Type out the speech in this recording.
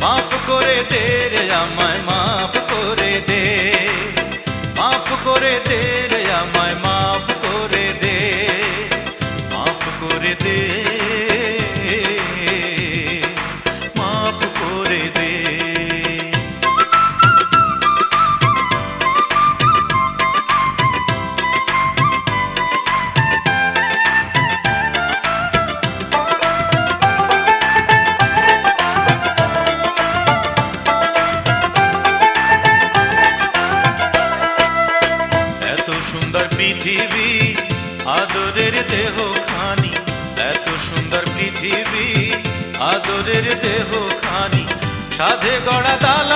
মাফ করে দে রে আমায় মাফ করে দে, মাফ করে দে রে আমায় মাফ করে দে, মাফ করে দে, মাফ করে দে। পৃথিবী আদরের দেহ খানি, এত সুন্দর পৃথিবী আদরের দেহ খানি, সাধে গড়া দালা